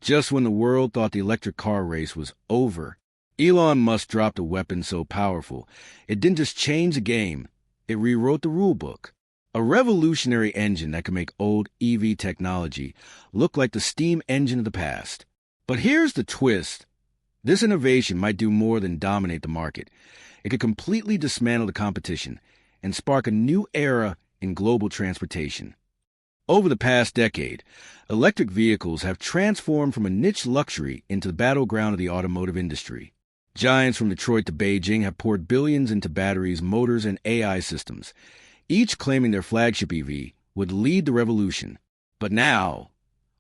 Just when the world thought the electric car race was over, Elon Musk dropped a weapon so powerful, it didn't just change the game, it rewrote the rulebook. A revolutionary engine that could make old EV technology look like the steam engine of the past. But here's the twist. This innovation might do more than dominate the market. It could completely dismantle the competition and spark a new era in global transportation. Over the past decade, electric vehicles have transformed from a niche luxury into the battleground of the automotive industry. Giants from Detroit to Beijing have poured billions into batteries, motors, and AI systems, each claiming their flagship EV would lead the revolution. But now,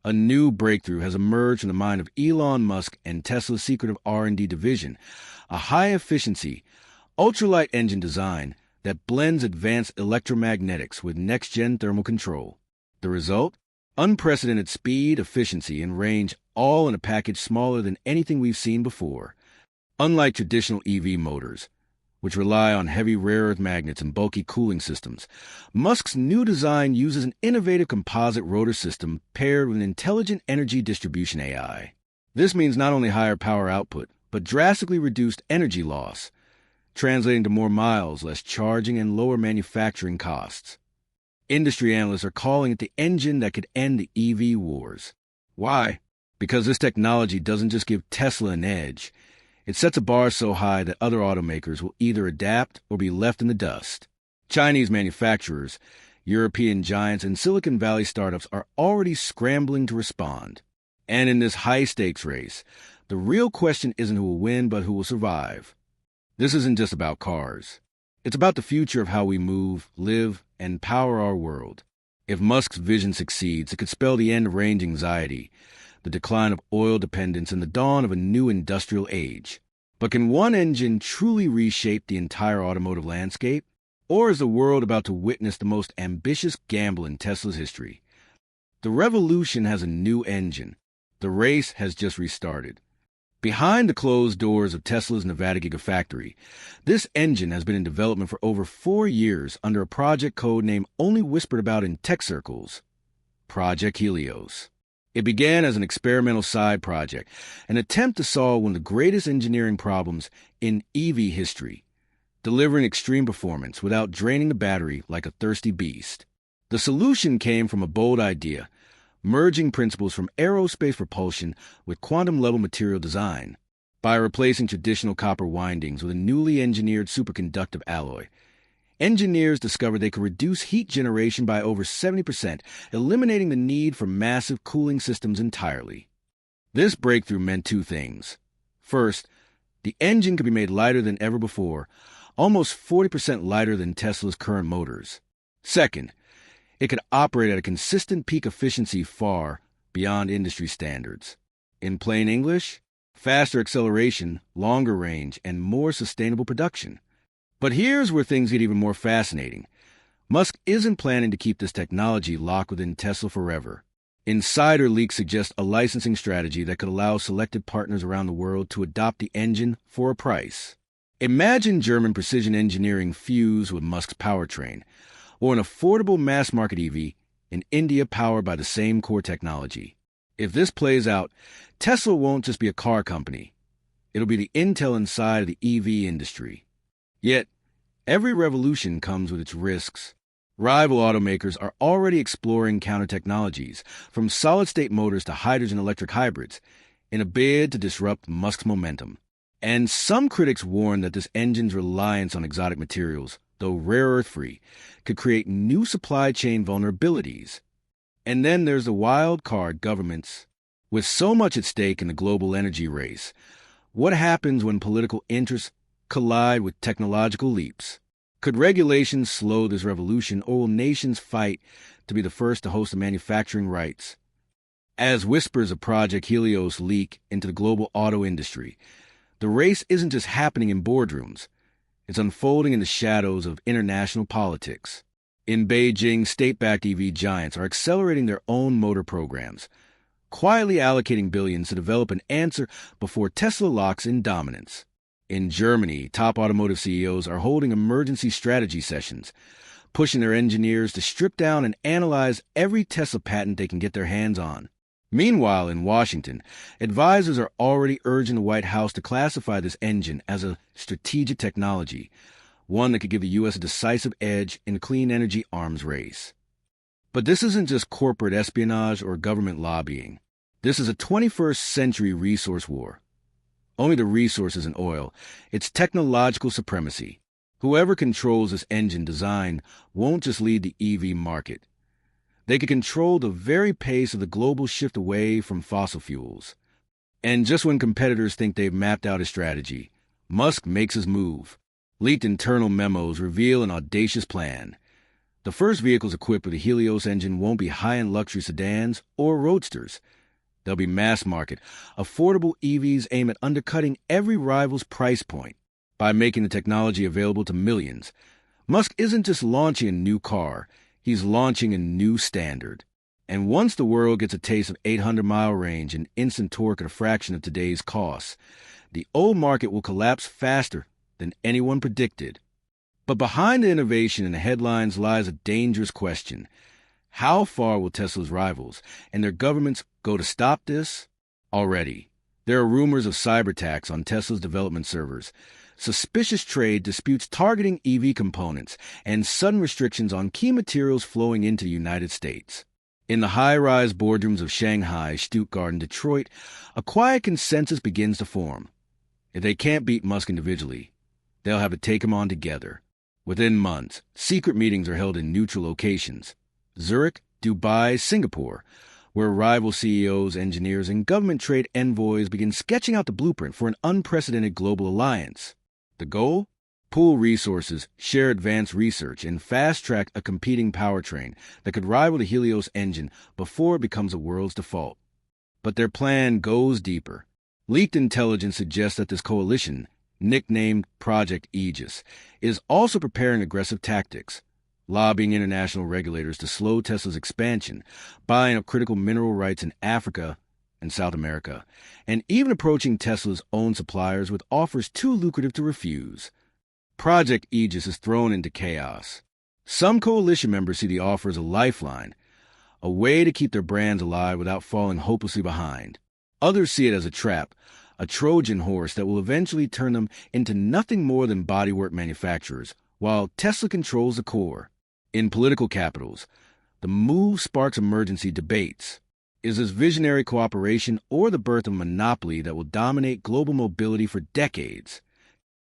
a new breakthrough has emerged from the mind of Elon Musk and Tesla's secretive R&D division, a high-efficiency, ultralight engine design that blends advanced electromagnetics with next-gen thermal control. The result? Unprecedented speed, efficiency, and range, all in a package smaller than anything we've seen before. Unlike traditional EV motors, which rely on heavy rare earth magnets and bulky cooling systems, Musk's new design uses an innovative composite rotor system paired with an intelligent energy distribution AI. This means not only higher power output, but drastically reduced energy loss, translating to more miles, less charging, and lower manufacturing costs. Industry analysts are calling it the engine that could end the EV wars. Why? Because this technology doesn't just give Tesla an edge. It sets a bar so high that other automakers will either adapt or be left in the dust. Chinese manufacturers, European giants, and Silicon Valley startups are already scrambling to respond. And in this high-stakes race, the real question isn't who will win, but who will survive. This isn't just about cars. It's about the future of how we move, live, and power our world. If Musk's vision succeeds, it could spell the end of range anxiety, the decline of oil dependence, and the dawn of a new industrial age. But can one engine truly reshape the entire automotive landscape? Or is the world about to witness the most ambitious gamble in Tesla's history? The revolution has a new engine. The race has just restarted. Behind the closed doors of Tesla's Nevada Gigafactory, this engine has been in development for over 4 years under a project code name only whispered about in tech circles, Project Helios. It began as an experimental side project, an attempt to solve one of the greatest engineering problems in EV history, delivering extreme performance without draining the battery like a thirsty beast. The solution came from a bold idea, merging principles from aerospace propulsion with quantum-level material design. By replacing traditional copper windings with a newly engineered superconductive alloy, engineers discovered they could reduce heat generation by over 70%, eliminating the need for massive cooling systems entirely. This breakthrough meant two things. First, the engine could be made lighter than ever before, almost 40% lighter than Tesla's current motors. Second, it could operate at a consistent peak efficiency far beyond industry standards. In plain English, faster acceleration, longer range, and more sustainable production. But here's where things get even more fascinating. Musk isn't planning to keep this technology locked within Tesla forever. Insider leaks suggest a licensing strategy that could allow selected partners around the world to adopt the engine for a price. Imagine German precision engineering fused with Musk's powertrain, or an affordable mass-market EV in India powered by the same core technology. If this plays out, Tesla won't just be a car company. It'll be the Intel inside of the EV industry. Yet, every revolution comes with its risks. Rival automakers are already exploring counter-technologies, from solid-state motors to hydrogen-electric hybrids, in a bid to disrupt Musk's momentum. And some critics warn that this engine's reliance on exotic materials, though rare earth-free, could create new supply chain vulnerabilities. And then there's the wild card governments. With so much at stake in the global energy race, what happens when political interests collide with technological leaps? Could regulations slow this revolution, or will nations fight to be the first to host the manufacturing rights? As whispers of Project Helios leak into the global auto industry, the race isn't just happening in boardrooms. It's unfolding in the shadows of international politics. In Beijing, state-backed EV giants are accelerating their own motor programs, quietly allocating billions to develop an answer before Tesla locks in dominance. In Germany, top automotive CEOs are holding emergency strategy sessions, pushing their engineers to strip down and analyze every Tesla patent they can get their hands on. Meanwhile, in Washington, advisors are already urging the White House to classify this engine as a strategic technology, one that could give the U.S. a decisive edge in the clean energy arms race. But this isn't just corporate espionage or government lobbying. This is a 21st century resource war. Only the resource isn't oil. It's technological supremacy. Whoever controls this engine design won't just lead the EV market. They could control the very pace of the global shift away from fossil fuels. And just when competitors think they've mapped out a strategy, Musk makes his move. Leaked internal memos reveal an audacious plan. The first vehicles equipped with a Helios engine won't be high-end luxury sedans or roadsters. They'll be mass-market, affordable EVs aimed at undercutting every rival's price point. By making the technology available to millions, Musk isn't just launching a new car, he's launching a new standard. And once the world gets a taste of 800-mile range and instant torque at a fraction of today's costs, the old market will collapse faster than anyone predicted. But behind the innovation and the headlines lies a dangerous question. How far will Tesla's rivals and their governments go to stop this? Already, there are rumors of cyber attacks on Tesla's development servers, suspicious trade disputes targeting EV components, and sudden restrictions on key materials flowing into the United States. In the high-rise boardrooms of Shanghai, Stuttgart, and Detroit, a quiet consensus begins to form. If they can't beat Musk individually, they'll have to take him on together. Within months, secret meetings are held in neutral locations: Zurich, Dubai, Singapore, where rival CEOs, engineers, and government trade envoys begin sketching out the blueprint for an unprecedented global alliance. The goal? Pool resources, share advanced research, and fast-track a competing powertrain that could rival the Helios engine before it becomes the world's default. But their plan goes deeper. Leaked intelligence suggests that this coalition, nicknamed Project Aegis, is also preparing aggressive tactics, lobbying international regulators to slow Tesla's expansion, buying up critical mineral rights in Africa and South America, and even approaching Tesla's own suppliers with offers too lucrative to refuse. Project Aegis is thrown into chaos. Some coalition members see the offer as a lifeline, a way to keep their brands alive without falling hopelessly behind. Others see it as a trap, a Trojan horse that will eventually turn them into nothing more than bodywork manufacturers, while Tesla controls the core. In political capitals, the move sparks emergency debates. Is this visionary cooperation or the birth of a monopoly that will dominate global mobility for decades?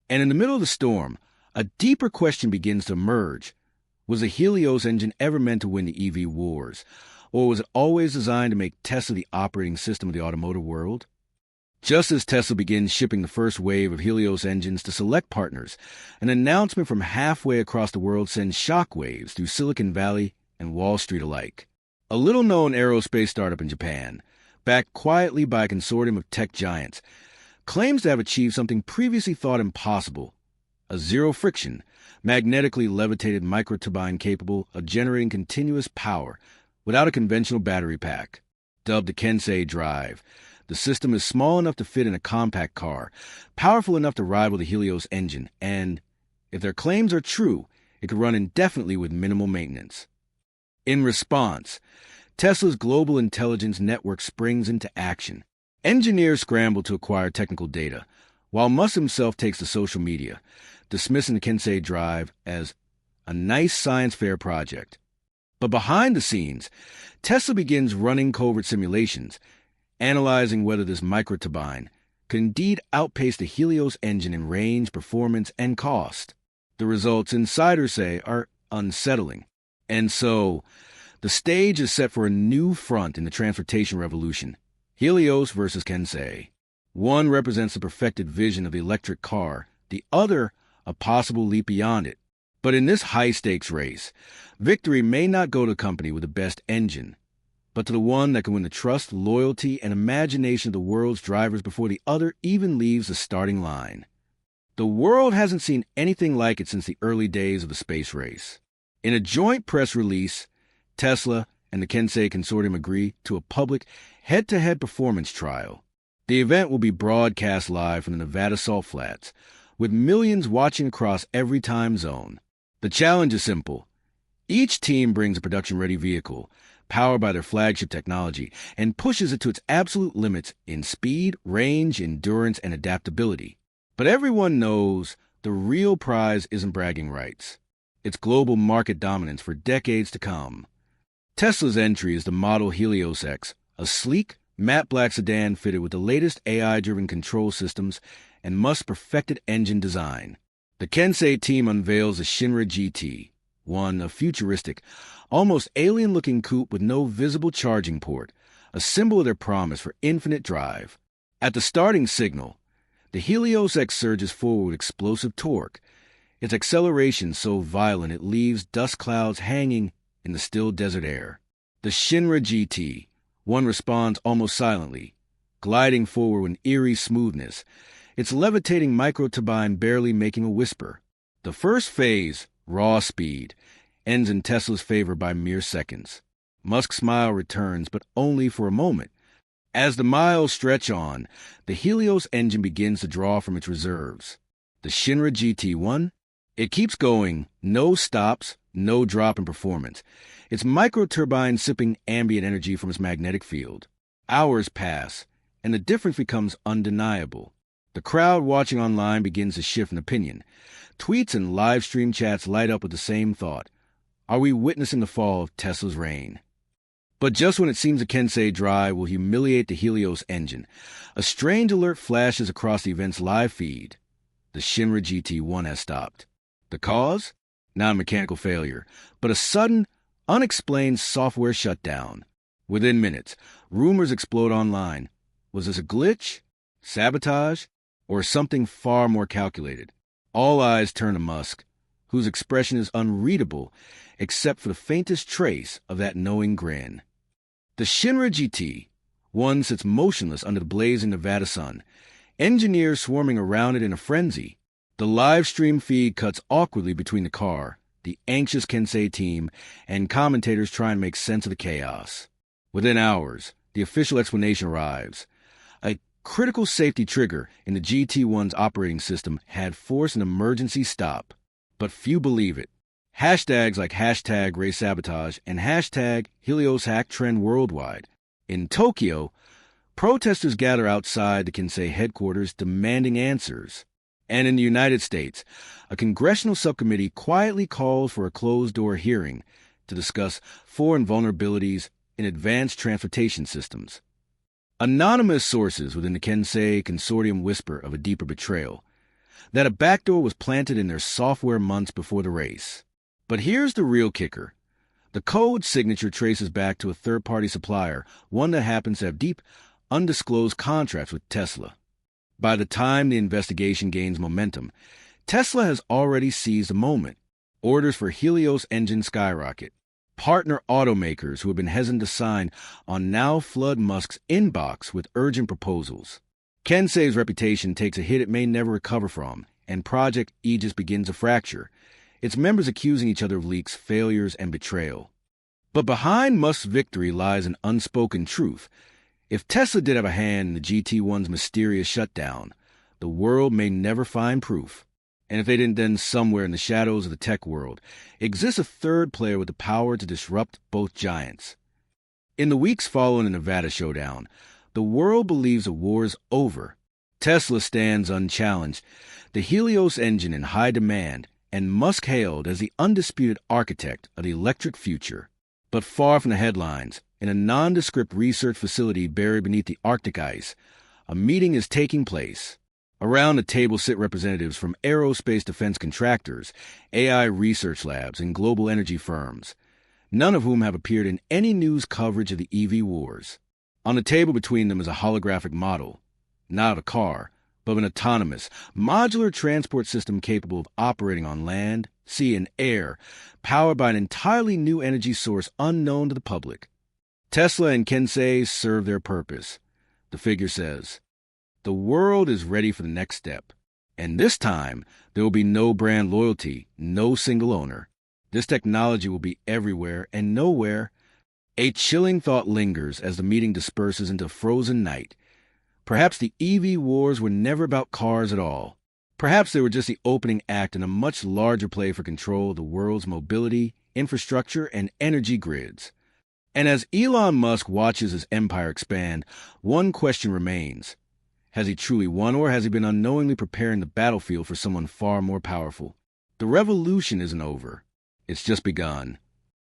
And in the middle of the storm, a deeper question begins to emerge. Was the Helios engine ever meant to win the EV wars? Or was it always designed to make Tesla the operating system of the automotive world? Just as Tesla begins shipping the first wave of Helios engines to select partners, an announcement from halfway across the world sends shockwaves through Silicon Valley and Wall Street alike. A little-known aerospace startup in Japan, backed quietly by a consortium of tech giants, claims to have achieved something previously thought impossible: a zero-friction, magnetically levitated microturbine capable of generating continuous power without a conventional battery pack. Dubbed the Kensei Drive, the system is small enough to fit in a compact car, powerful enough to rival the Helios engine, and, if their claims are true, it could run indefinitely with minimal maintenance. In response, Tesla's global intelligence network springs into action. Engineers scramble to acquire technical data, while Musk himself takes to social media, dismissing the Kensei Drive as a nice science fair project. But behind the scenes, Tesla begins running covert simulations, analyzing whether this microturbine could indeed outpace the Helios engine in range, performance, and cost. The results, insiders say, are unsettling. And so, the stage is set for a new front in the transportation revolution: Helios versus Kensei. One represents the perfected vision of the electric car, the other a possible leap beyond it. But in this high-stakes race, victory may not go to the company with the best engine, but to the one that can win the trust, loyalty, and imagination of the world's drivers before the other even leaves the starting line. The world hasn't seen anything like it since the early days of the space race. In a joint press release, Tesla and the Kensei Consortium agree to a public head-to-head performance trial. The event will be broadcast live from the Nevada Salt Flats, with millions watching across every time zone. The challenge is simple. Each team brings a production-ready vehicle, powered by their flagship technology, and pushes it to its absolute limits in speed, range, endurance, and adaptability. But everyone knows the real prize isn't bragging rights. It's global market dominance for decades to come. Tesla's entry is the Model Helios X, a sleek, matte black sedan fitted with the latest AI-driven control systems and Musk's perfected engine design. The Kensei team unveils the Shinra GT1, a futuristic, almost alien-looking coupe with no visible charging port, a symbol of their promise for infinite drive. At the starting signal, the Helios X surges forward with explosive torque, its acceleration so violent it leaves dust clouds hanging in the still desert air. The Shinra GT1 responds almost silently, gliding forward with eerie smoothness, its levitating microturbine barely making a whisper. The first phase, raw speed, ends in Tesla's favor by mere seconds. Musk's smile returns, but only for a moment. As the miles stretch on, the Helios engine begins to draw from its reserves. The Shinra GT1, it keeps going, no stops, no drop in performance, its microturbine sipping ambient energy from its magnetic field. Hours pass, and the difference becomes undeniable. The crowd watching online begins to shift in opinion. Tweets and live stream chats light up with the same thought. Are we witnessing the fall of Tesla's reign? But just when it seems the Kensei Drive will humiliate the Helios engine, a strange alert flashes across the event's live feed. The Shinra GT1 has stopped. The cause? Not a mechanical failure, but a sudden, unexplained software shutdown. Within minutes, rumors explode online. Was this a glitch, sabotage, or something far more calculated? All eyes turn to Musk, whose expression is unreadable except for the faintest trace of that knowing grin. The Shinra GT1 sits motionless under the blazing Nevada sun, engineers swarming around it in a frenzy. The live stream feed cuts awkwardly between the car, the anxious Kensei team, and commentators trying to make sense of the chaos. Within hours, the official explanation arrives. A critical safety trigger in the GT1's operating system had forced an emergency stop. But few believe it. Hashtags like hashtag Race Sabotage and hashtag Helios Hack trend worldwide. In Tokyo, protesters gather outside the Kensei headquarters demanding answers. And in the United States, a congressional subcommittee quietly calls for a closed-door hearing to discuss foreign vulnerabilities in advanced transportation systems. Anonymous sources within the Kensei consortium whisper of a deeper betrayal, that a backdoor was planted in their software months before the race. But here's the real kicker. The code signature traces back to a third-party supplier, one that happens to have deep, undisclosed contracts with Tesla. By the time the investigation gains momentum, Tesla has already seized the moment. Orders for Helios engines skyrocket. Partner automakers who have been hesitant to sign on now flood Musk's inbox with urgent proposals. Kensei's reputation takes a hit it may never recover from, and Project Aegis begins to fracture, its members accusing each other of leaks, failures, and betrayal. But behind Musk's victory lies an unspoken truth. If Tesla did have a hand in the GT1's mysterious shutdown, the world may never find proof. And if they didn't, then somewhere in the shadows of the tech world exists a third player with the power to disrupt both giants. In the weeks following the Nevada showdown, the world believes the war is over. Tesla stands unchallenged, the Helios engine in high demand, and Musk hailed as the undisputed architect of the electric future. But far from the headlines, in a nondescript research facility buried beneath the Arctic ice, a meeting is taking place. Around the table sit representatives from aerospace defense contractors, AI research labs, and global energy firms, none of whom have appeared in any news coverage of the EV wars. On the table between them is a holographic model, not of a car, but of an autonomous, modular transport system capable of operating on land, sea, and air, powered by an entirely new energy source unknown to the public. Tesla and Kensei serve their purpose. The figure says, the world is ready for the next step. And this time, there will be no brand loyalty, no single owner. This technology will be everywhere and nowhere. A chilling thought lingers as the meeting disperses into a frozen night. Perhaps the EV wars were never about cars at all. Perhaps they were just the opening act in a much larger play for control of the world's mobility, infrastructure, and energy grids. And as Elon Musk watches his empire expand, one question remains. Has he truly won, or has he been unknowingly preparing the battlefield for someone far more powerful? The revolution isn't over. It's just begun.